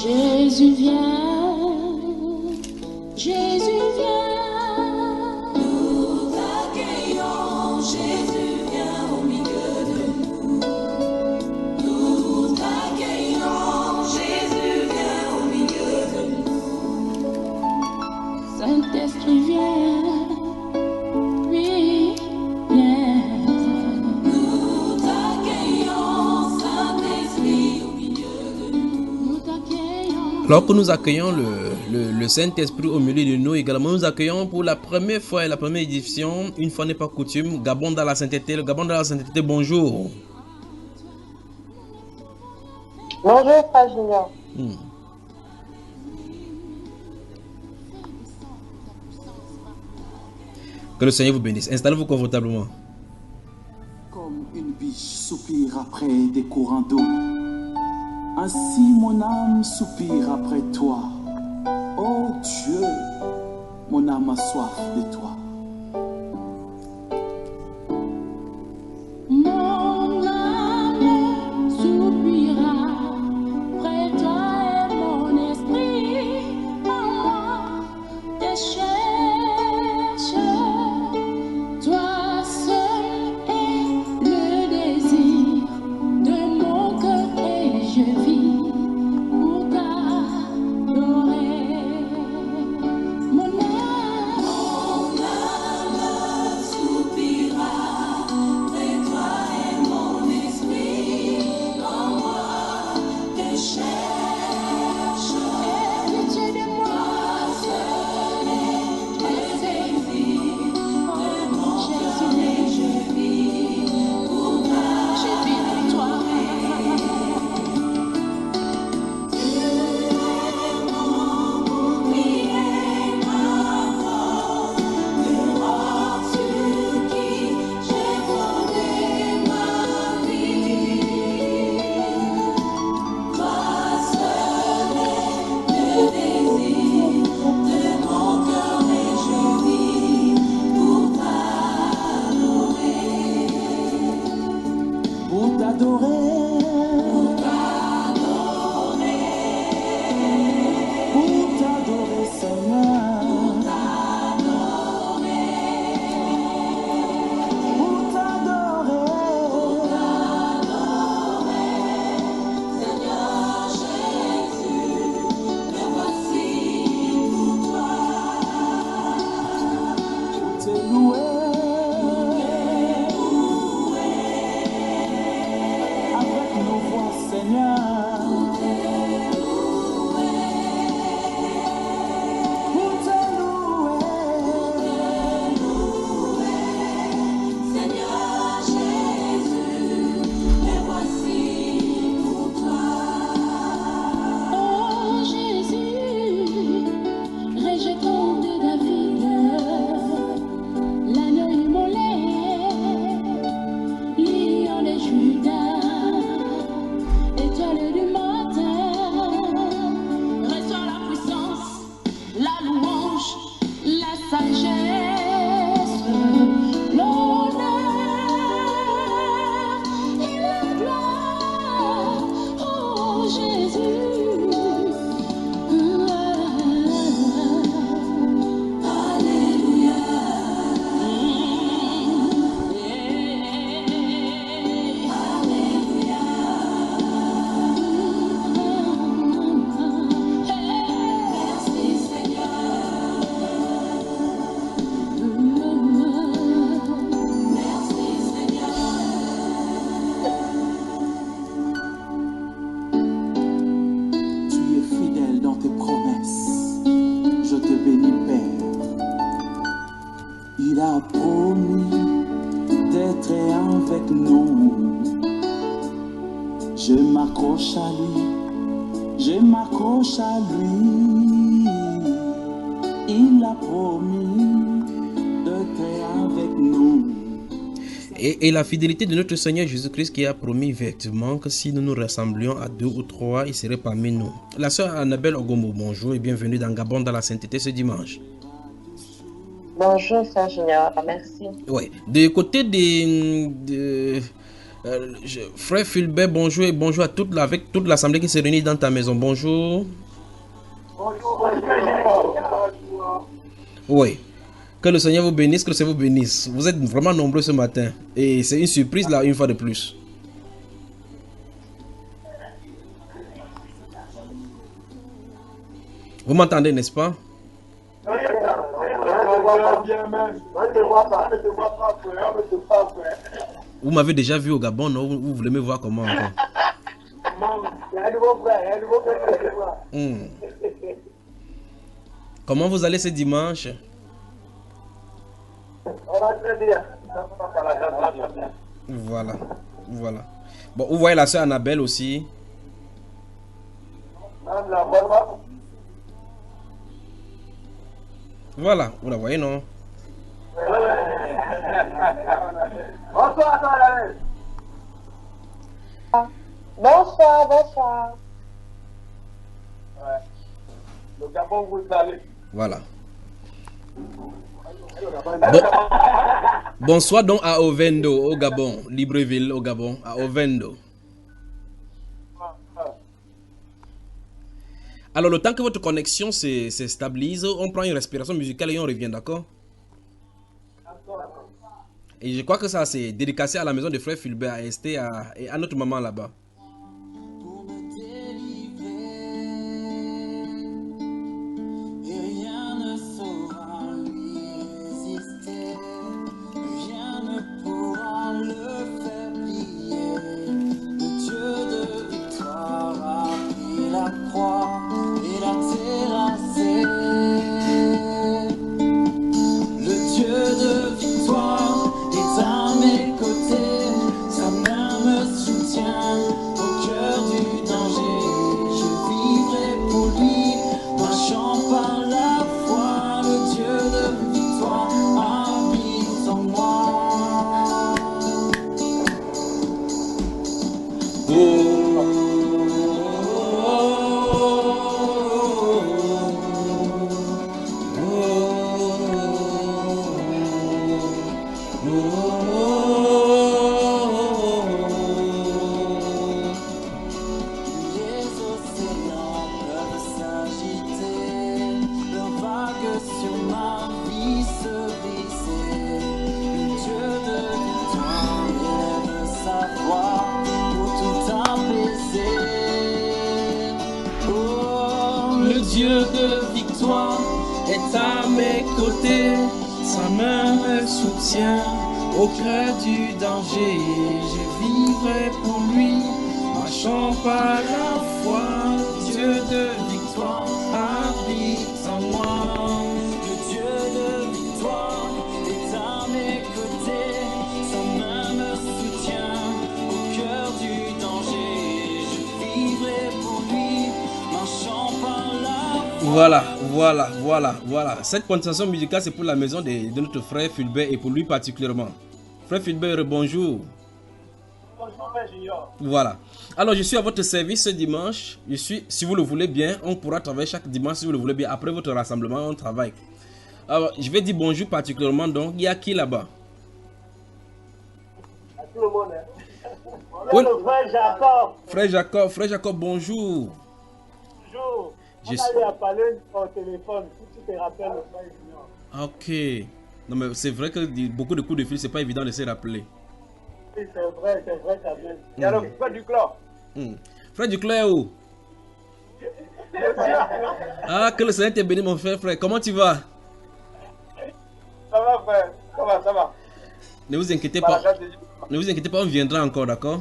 Jésus vient, Jésus vient, nous t'accueillons, Jésus vient au milieu de nous. Nous t'accueillons, Jésus vient au milieu de nous. Saint-Esprit vient, oui, viens. Nous t'accueillons, Saint-Esprit au milieu de nous. Nous t'accueillons. Alors que nous accueillons le Saint-Esprit au milieu de nous, également nous accueillons pour la première fois et la première édition, une fois n'est pas coutume, Gabon dans la sainteté. Le Gabon dans la sainteté, bonjour. Bonjour, Frère Junior. Que le Seigneur vous bénisse. Installez-vous confortablement. Comme une biche soupire après des courants d'eau, ainsi mon âme soupire après toi. Oh Dieu, mon âme a soif de toi. Mon âme soupira près de toi et mon esprit en moi te cherche. Toi seul es le désir de mon cœur et je vis pour t'adorer. Mon âme soupira près de toi et mon esprit en moi te cherche. Aie pitié de moi, seul est le désir de mon cœur et je vis pour toi. Je vis pour toi. Tu es mon bouclier, ma force, le roc sur qui j'ai fondé ma vie. Toi seul est le désir de mon cœur et je vis pour t'adorer. Pour t'adorer, pour t'adorer, Seigneur. Pour t'adorer, Seigneur Jésus, me voici pour toi. pour te louer. Avec nos voix, Seigneur. Pour te louer. Seigneur Jésus, me voici pour toi. Oh Jésus, rejetant de David, l'agneau immolé, lion de Judas, étoile du matin, reçois la puissance, la louange, la sagesse, l'honneur et la gloire. Oh Jésus. Alléluia. Alléluia. Merci Seigneur. Merci Seigneur. Tu es fidèle dans tes promesses. Je te bénis, Père. Il a promis d'être avec nous. Je m'accroche à lui. Je m'accroche à lui. Il a promis d'être avec nous. Et la fidélité de notre Seigneur Jésus-Christ qui a promis effectivement que si nous nous rassemblions à 2 ou 3, il serait parmi nous. La sœur Annabelle Ogombo, bonjour et bienvenue dans Gabon dans la sainteté ce dimanche. Bonjour, Frère Junior. Merci. Oui, du côté Frère Fulbert, bonjour et bonjour à avec toute l'assemblée qui se réunit dans ta maison. Bonjour. Oui. Que le Seigneur vous bénisse, que le Seigneur vous bénisse. Vous êtes vraiment nombreux ce matin. Et c'est une surprise là, une fois de plus. Vous m'entendez, n'est-ce pas? Vous m'avez déjà vu au Gabon, non? Vous voulez me voir comment encore? Comment vous allez ce dimanche? Voilà, voilà. Bon, vous voyez la soeur Annabelle aussi. Voilà, vous la voyez, non? Bonsoir, bonsoir. Le Gabon, vous allez. Voilà. Bonsoir donc à Ovendo, au Gabon. Libreville, au Gabon, à Ovendo. Alors, le temps que votre connexion se stabilise, on prend une respiration musicale et on revient, d'accord? Et je crois que ça, c'est dédicacé à la maison de frère Fulbert, à Esther et à notre maman là-bas. Pour me délivrer, et rien ne saura lui résister, rien ne pourra le faire plier. Le Dieu de victoire a pris la croix et l'a terrassé. Le Dieu de victoire est à mes côtés, sa main me soutient au cœur du danger. Je vivrai pour lui, marchant par la foi. Le Dieu de victoire habite en moi. Les océans peuvent s'agiter, leurs vagues sur ma vie se briser. Le Dieu de victoire élève sa voix pour tout apaiser. Oh, le Dieu de victoire est à mes côtés, sa main me soutient au cœur du danger. Je vivrai pour lui, marchant par la foi. Dieu de victoire habite en moi. Le Dieu de victoire est à mes côtés, sa main me soutient au cœur du danger. Je vivrai pour lui, marchant par la foi. Voilà. Cette continuation musicale, c'est pour la maison de notre frère Fulbert et pour lui particulièrement. Frère Fulbert, bonjour. Bonjour, Frère Junior. Voilà. Alors, je suis à votre service ce dimanche. Si vous le voulez bien, on pourra travailler chaque dimanche si vous le voulez bien. Après votre rassemblement, on travaille. Alors, je vais dire bonjour particulièrement. Donc, il y a qui là-bas? À tout le monde. Hein. Oui. Le frère Jacob. Frère Jacob, bonjour. Bonjour. On Je a suis- eu à parler au téléphone, si tu te rappelles, le frère Junior. Ok. Non, mais c'est vrai que beaucoup de coups de fil, c'est pas évident de se rappeler. Oui, c'est vrai, ça vient. Il y a le frère du clan. Frère Duclair, où? Ah, que le Seigneur t'ait béni, mon frère. Comment tu vas? Ça va, frère. Ça va. Ne vous inquiétez Par la pas. grâce de Dieu. Ne vous inquiétez pas, on viendra encore, d'accord?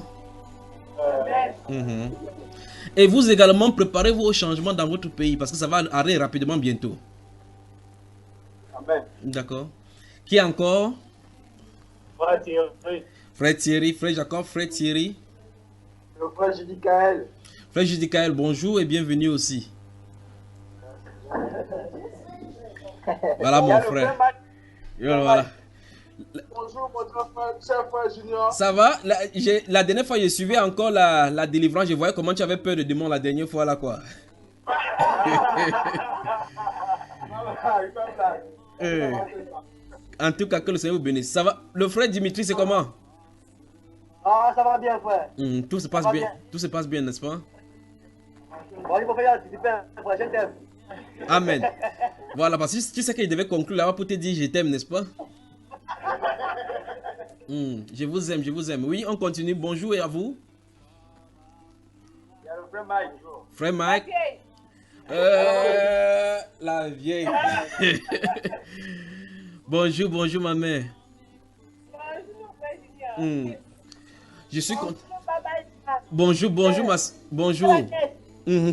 Et vous également, préparez-vous au changement dans votre pays parce que ça va arriver rapidement bientôt. Amen. D'accord? Qui encore? Frère Thierry. Frère Thierry, frère Jacob, frère Thierry. Le frère Judicaël. Frère Judicaël, bonjour et bienvenue aussi. Voilà Il y a mon le frère. Mike. Voilà. Bonjour, mon cher frère Junior. Ça va? La dernière fois, j'ai suivi encore la délivrance. Je voyais comment tu avais peur de démons la dernière fois là quoi. En tout cas, que le Seigneur vous bénisse. Ça va? Le frère Dimitri, c'est comment? Ah, ça va bien, frère. Tout se passe va bien. bien. Tout se passe bien, n'est-ce pas? Bon, il faut faire super, frère, je t'aime. Amen. Voilà, parce que tu sais qu'il devait conclure là-bas pour te dire je t'aime, n'est-ce pas? Je vous aime, je vous aime. Oui, on continue. Bonjour et à vous. Il y a le frère Mike. Frère Mike. La vieille. Bonjour, bonjour ma mère. Je suis content. Bonjour, bonjour ma... Bonjour.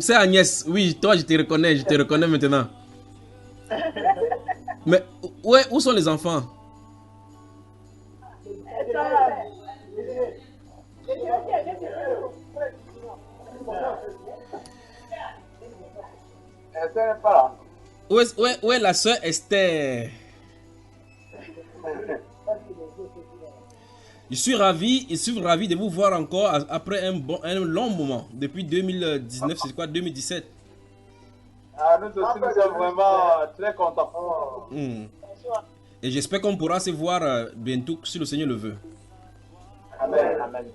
C'est Agnès. Oui, toi je te reconnais maintenant. Mais ouais, où sont les enfants? Esther n'est pas là. Où est la soeur Esther? Je suis ravi de vous voir encore après un long moment. Depuis 2019, c'est quoi, 2017? Ah, nous aussi, nous sommes vraiment très contents. Et j'espère qu'on pourra se voir bientôt si le Seigneur le veut. Amen, amen.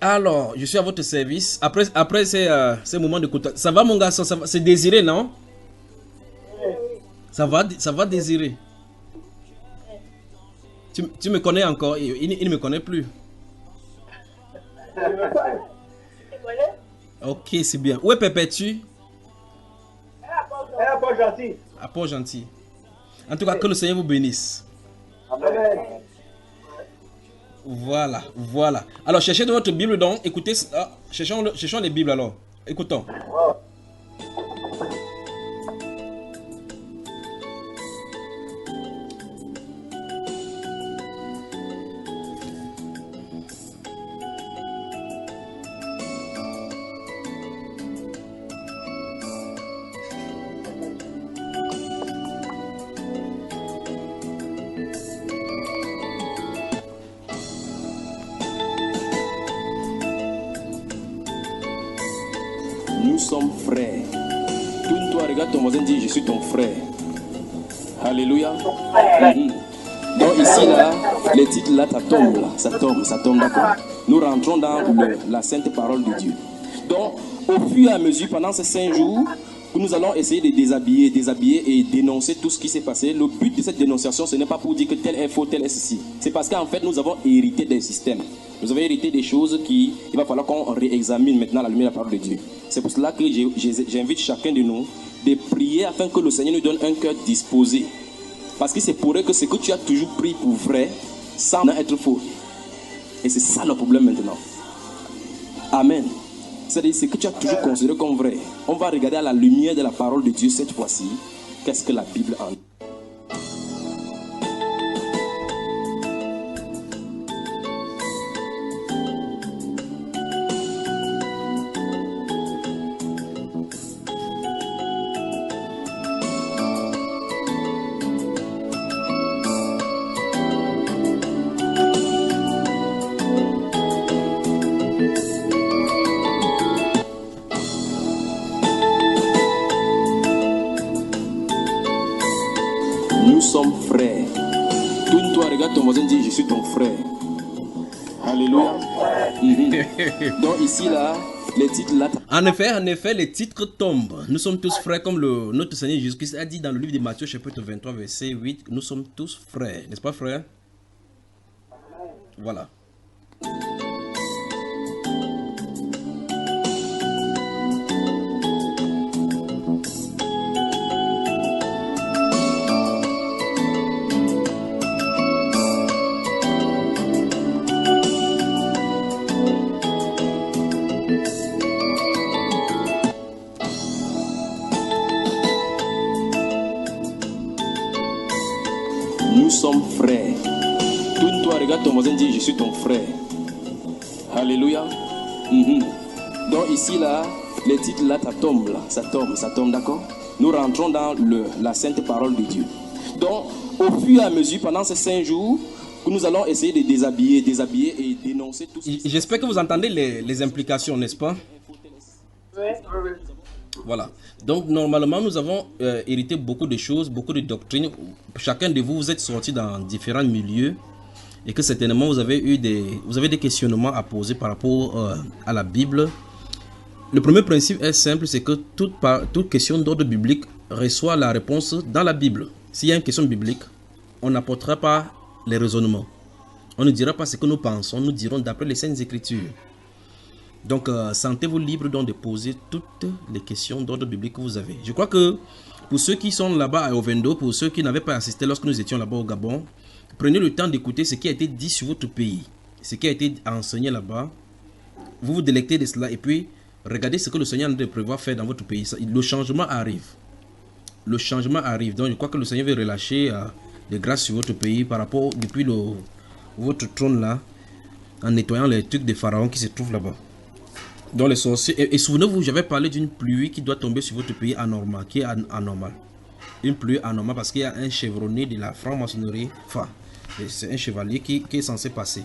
Alors, je suis à votre service. Après ces moments de côté. Ça va mon garçon? C'est Désiré, non? Ça va Désiré? Tu me connais encore? Il ne me connaît plus. Ok, c'est bien. Où est Pépé-tu? Elle est pas gentille. À Port-Gentil. En tout cas, que le Seigneur vous bénisse. Amen. Voilà, voilà. Alors, cherchez dans votre Bible donc. Écoutez, cherchons les Bibles alors. Écoutons. Nous sommes frères. Tourne-toi, regarde ton voisin, dis je suis ton frère. Alléluia. Donc ici là, les titres là, ça tombe, d'accord. Nous rentrons dans la sainte parole de Dieu. Donc au fur et à mesure, pendant ces 5 jours, nous allons essayer de déshabiller et dénoncer tout ce qui s'est passé. Le but de cette dénonciation, ce n'est pas pour dire que tel est faux, tel est ceci. C'est parce qu'en fait, nous avons hérité des systèmes. Nous avons hérité des choses il va falloir qu'on réexamine maintenant à la lumière de la parole de Dieu. C'est pour cela que j'invite chacun de nous de prier afin que le Seigneur nous donne un cœur disposé. Parce que c'est pour eux que ce que tu as toujours pris pour vrai, semble être faux. Et c'est ça le problème maintenant. Amen. C'est-à-dire ce que tu as toujours considéré comme vrai. On va regarder à la lumière de la parole de Dieu cette fois-ci. Qu'est-ce que la Bible en dit? Nous sommes frères. Tourne-toi, regarde ton voisin, dis je suis ton frère. Alléluia. Donc ici là, les titres là. En effet, les titres tombent. Nous sommes tous frères, comme notre Seigneur Jésus-Christ a dit dans le livre de Matthieu, chapitre 23, verset 8. Nous sommes tous frères, n'est-ce pas, frère? Voilà. Nous sommes frères. Tourne-toi, regarde ton voisin, dis je suis ton frère. Alléluia. Donc ici là, les titres là, ça tombe, d'accord. Nous rentrons dans la sainte parole de Dieu. Donc au fur et à mesure, pendant ces 5 jours, nous allons essayer de déshabiller et dénoncer tout ce qui... J'espère que vous entendez les implications, n'est-ce pas? Oui. Voilà. Donc, normalement, nous avons hérité beaucoup de choses, beaucoup de doctrines. Chacun de vous, vous êtes sortis dans différents milieux. et que certainement vous avez des questionnements à poser par rapport à la Bible. Le premier principe est simple, c'est que toute question d'ordre biblique reçoit la réponse dans la Bible. S'il y a une question biblique, on n'apportera pas les raisonnements. On ne dira pas ce que nous pensons, nous dirons d'après les Saintes Écritures. Donc, sentez-vous libre donc de poser toutes les questions d'ordre biblique que vous avez. Je crois que pour ceux qui sont là-bas à Ovendo, pour ceux qui n'avaient pas assisté lorsque nous étions là-bas au Gabon, prenez le temps d'écouter ce qui a été dit sur votre pays, ce qui a été enseigné là-bas. Vous vous délectez de cela et puis regardez ce que le Seigneur a prévu faire dans votre pays. Le changement arrive. Le changement arrive. Donc, je crois que le Seigneur veut relâcher des grâces sur votre pays par rapport depuis votre trône là, en nettoyant les trucs de Pharaon qui se trouvent là-bas. Dans les sorciers. Et souvenez-vous, j'avais parlé d'une pluie qui doit tomber sur votre pays anormal, qui est anormale. Une pluie anormale parce qu'il y a un chevronné de la franc-maçonnerie. Enfin, c'est un chevalier qui est censé passer.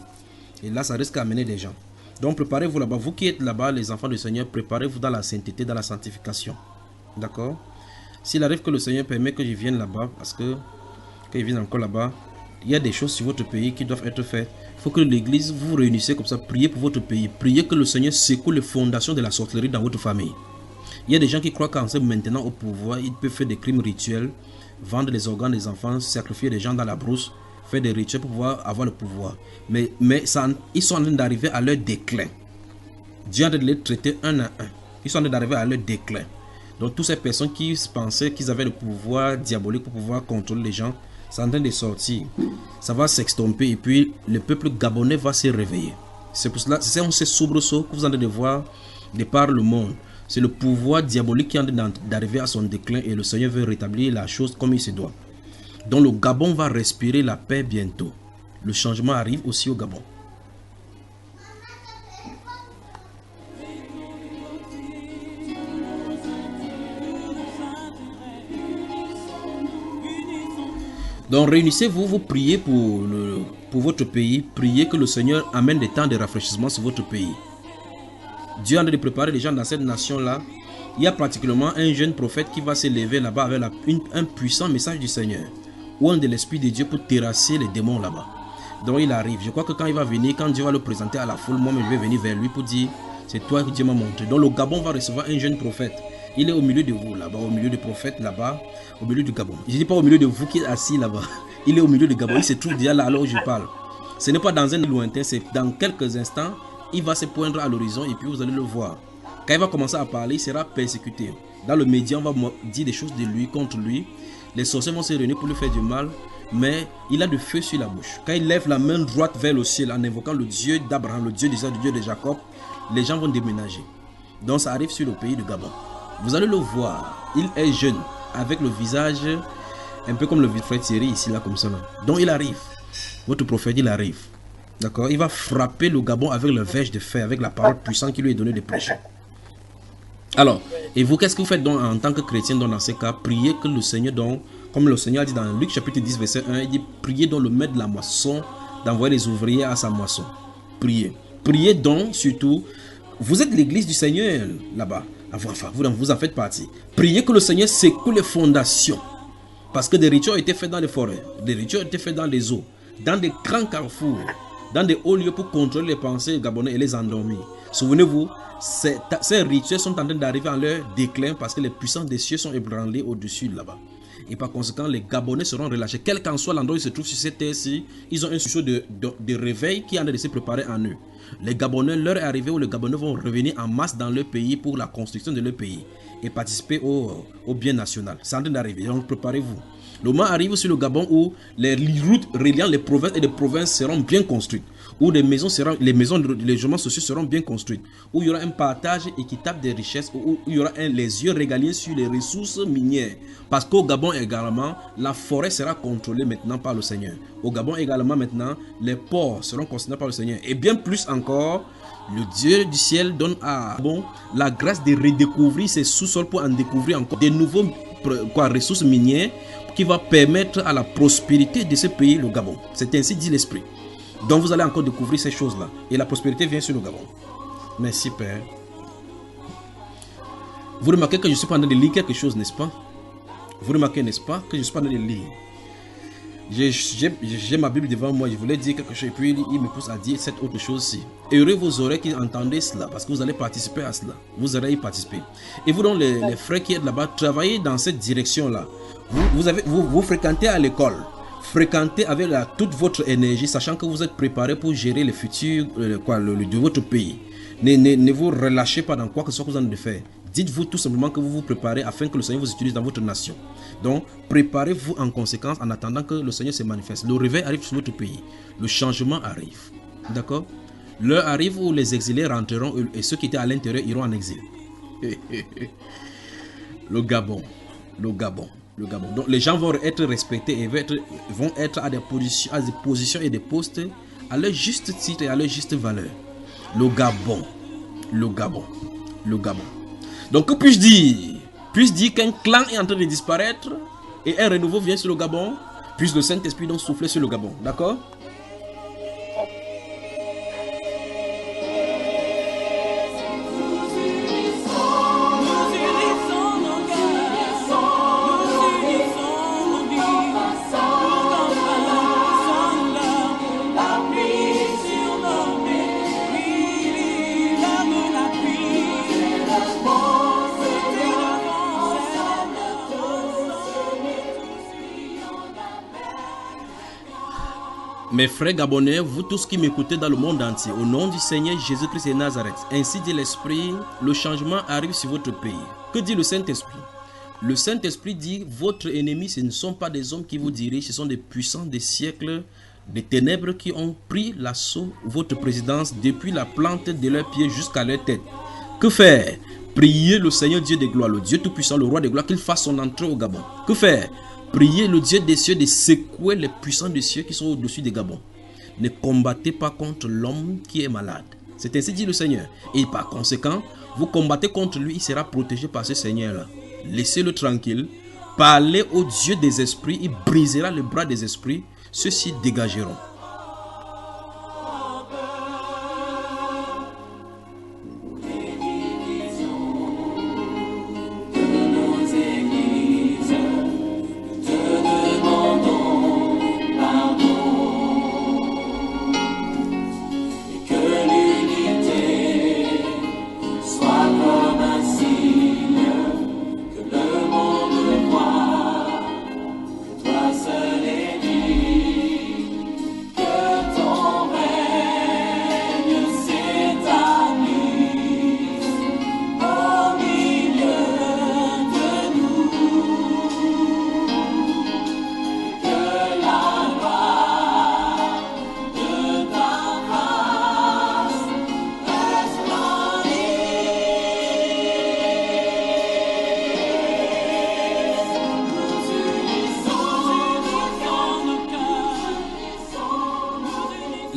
Et là, ça risque d'amener des gens. Donc, préparez-vous là-bas. Vous qui êtes là-bas, les enfants du Seigneur, préparez-vous dans la sainteté, dans la sanctification. D'accord? S'il arrive que le Seigneur permet que je vienne là-bas, parce que quand je vienne encore là-bas, il y a des choses sur votre pays qui doivent être faites. Il faut que l'église vous réunissez comme ça, priez pour votre pays. Priez que le Seigneur secoue les fondations de la sorcellerie dans votre famille. Il y a des gens qui croient qu'en se maintenant au pouvoir, ils peuvent faire des crimes rituels, vendre les organes des enfants, sacrifier des gens dans la brousse, faire des rituels pour pouvoir avoir le pouvoir. Mais ils sont en train d'arriver à leur déclin. Dieu est en train de les traiter un à un. Ils sont en train d'arriver à leur déclin. Donc toutes ces personnes qui pensaient qu'ils avaient le pouvoir diabolique pour pouvoir contrôler les gens, c'est en train de sortir. Ça va s'extomper et puis le peuple gabonais va se réveiller. C'est pour cela, c'est ces soubresauts que vous êtes en train de voir de par le monde. C'est le pouvoir diabolique qui est en train d'arriver à son déclin et le Seigneur veut rétablir la chose comme il se doit. Donc le Gabon va respirer la paix bientôt. Le changement arrive aussi au Gabon. Donc réunissez-vous, vous priez pour votre pays, priez que le Seigneur amène des temps de rafraîchissement sur votre pays. Dieu est en train de préparer les gens dans cette nation-là. Il y a pratiquement un jeune prophète qui va se lever là-bas avec un puissant message du Seigneur, ou un de l'Esprit de Dieu pour terrasser les démons là-bas. Donc il arrive. Je crois que quand il va venir, quand Dieu va le présenter à la foule, moi je vais venir vers lui pour dire, c'est toi que Dieu m'a montré. Donc le Gabon va recevoir un jeune prophète. Il est au milieu de vous là-bas, au milieu des prophètes là-bas, au milieu du Gabon. Je ne dis pas au milieu de vous qui êtes assis là-bas. Il est au milieu du Gabon. Il se trouve déjà là alors où je parle. Ce n'est pas dans un lointain, c'est dans quelques instants. Il va se poindre à l'horizon et puis vous allez le voir. Quand il va commencer à parler, il sera persécuté. Dans le média, on va dire des choses de lui, contre lui. Les sorciers vont se réunir pour lui faire du mal. Mais il a du feu sur la bouche. Quand il lève la main droite vers le ciel en invoquant le Dieu d'Abraham, le Dieu d'Isaac, le Dieu de Jacob, les gens vont déménager. Donc ça arrive sur le pays du Gabon. Vous allez le voir, il est jeune, avec le visage un peu comme le frère Thierry ici, là, comme ça. Là. Donc il arrive, votre prophète, il arrive. D'accord, il va frapper le Gabon avec le verge de fer, avec la parole puissante qui lui est donnée de prêcher. Alors, et vous, qu'est-ce que vous faites donc en tant que chrétien dans ces cas? Priez que le Seigneur, donc, comme le Seigneur a dit dans Luc chapitre 10, verset 1, il dit, priez donc le maître de la moisson, d'envoyer les ouvriers à sa moisson. Priez. Priez donc, surtout, vous êtes l'église du Seigneur là-bas. Enfin, vous en faites partie. Priez que le Seigneur secoue les fondations. Parce que des rituels ont été faits dans les forêts, des rituels ont été faits dans les eaux, dans des grands carrefours, dans des hauts lieux pour contrôler les pensées gabonais et les endormir. Souvenez-vous, ces rituels sont en train d'arriver à leur déclin parce que les puissances des cieux sont ébranlées au-dessus de là-bas. Et par conséquent, les Gabonais seront relâchés. Quel qu'en soit l'endroit où ils se trouvent sur cette terre-ci, ils ont un sursaut de réveil qui est en train de se préparer en eux. Les Gabonais, l'heure est arrivée où les Gabonais vont revenir en masse dans leur pays pour la construction de leur pays et participer au bien national. C'est en train d'arriver, donc préparez-vous. Le moment arrive sur le Gabon où les routes reliant les provinces et les provinces seront bien construites, où les maisons de logements sociaux seront bien construites, où il y aura un partage équitable des richesses, où il y aura les yeux régaliens sur les ressources minières. Parce qu'au Gabon également, la forêt sera contrôlée maintenant par le Seigneur. Au Gabon également maintenant, les ports seront considérés par le Seigneur. Et bien plus encore, le Dieu du ciel donne à Gabon la grâce de redécouvrir ses sous-sols pour en découvrir encore des nouveaux ressources minières qui va permettre à la prospérité de ce pays, le Gabon. C'est ainsi dit l'Esprit. Donc vous allez encore découvrir ces choses-là. Et la prospérité vient sur le Gabon. Merci Père. Vous remarquez que je suis en train de lire quelque chose, n'est-ce pas? Vous remarquez, n'est-ce pas, que je suis en train de lire. J'ai ma Bible devant moi, je voulais dire quelque chose et puis il me pousse à dire cette autre chose-ci. Heureux vos oreilles qui entendez cela parce que vous allez participer à cela. Vous allez y participer. Et vous donc les frères qui êtes là-bas, travaillez dans cette direction-là. Vous fréquentez à l'école. Fréquentez avec toute votre énergie, sachant que vous êtes préparé pour gérer le futur de votre pays. Ne vous relâchez pas dans quoi que ce soit que vous en avez fait. Dites-vous tout simplement que vous vous préparez afin que le Seigneur vous utilise dans votre nation. Donc, préparez-vous en conséquence en attendant que le Seigneur se manifeste. Le réveil arrive sur votre pays. Le changement arrive. D'accord? L'heure arrive où les exilés rentreront et ceux qui étaient à l'intérieur iront en exil. Le Gabon. Le Gabon. Le Gabon. Donc, les gens vont être respectés et vont être à des positions et des postes à leur juste titre et à leur juste valeur. Le Gabon. Le Gabon. Le Gabon. Donc, que puis-je dire? Puis-je dire qu'un clan est en train de disparaître et un renouveau vient sur le Gabon? Puisse le Saint-Esprit donc souffler sur le Gabon. D'accord? Mes frères gabonais, vous tous qui m'écoutez dans le monde entier, au nom du Seigneur Jésus-Christ de Nazareth, ainsi dit l'Esprit, le changement arrive sur votre pays. Que dit le Saint-Esprit? Le Saint-Esprit dit, votre ennemi, ce ne sont pas des hommes qui vous dirigent, ce sont des puissants des siècles, des ténèbres qui ont pris l'assaut votre présidence depuis la plante de leurs pieds jusqu'à leur tête. Que faire? Priez le Seigneur Dieu des gloires, le Dieu tout-puissant, le roi des gloires, qu'il fasse son entrée au Gabon. Que faire? Priez le Dieu des cieux de secouer les puissants des cieux qui sont au-dessus des Gabon. Ne combattez pas contre l'homme qui est malade. C'est ainsi dit le Seigneur. Et par conséquent, vous combattez contre lui, il sera protégé par ce Seigneur-là. Laissez-le tranquille. Parlez au Dieu des esprits, il brisera le bras des esprits. Ceux-ci dégageront.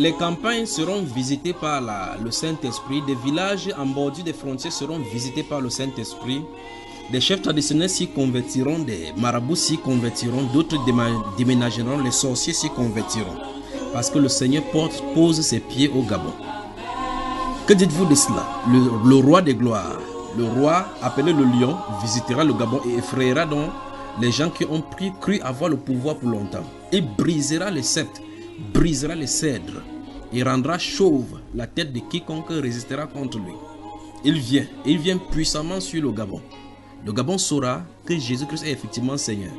Les campagnes seront visitées par le Saint-Esprit. Des villages en bordure des frontières seront visités par le Saint-Esprit. Des chefs traditionnels s'y convertiront, des marabouts s'y convertiront, d'autres déménageront, les sorciers s'y convertiront. Parce que le Seigneur pose ses pieds au Gabon. Que dites-vous de cela? Le roi des gloires, le roi appelé le lion, visitera le Gabon et effrayera donc les gens qui ont cru avoir le pouvoir pour longtemps. Il brisera les sceptres, brisera les cèdres et rendra chauve la tête de quiconque résistera contre lui. Il vient puissamment sur le Gabon. Le Gabon saura que Jésus-Christ est effectivement Seigneur.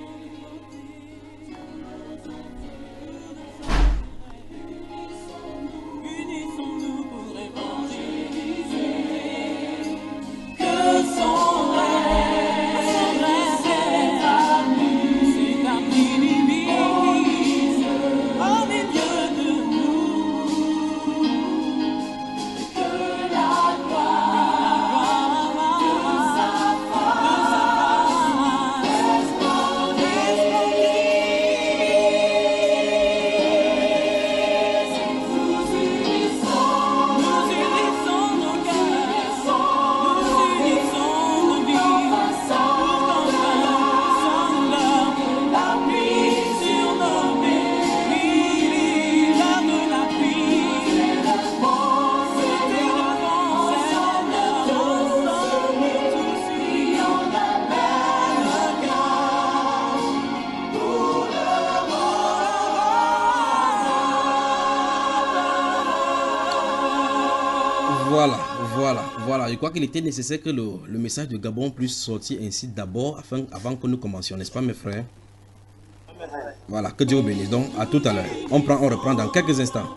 Voilà. Je crois qu'il était nécessaire que le message de Gabon puisse sortir ainsi d'abord, avant que nous commencions, n'est-ce pas mes frères? Voilà, que Dieu vous bénisse. Donc, à tout à l'heure. On reprend dans quelques instants.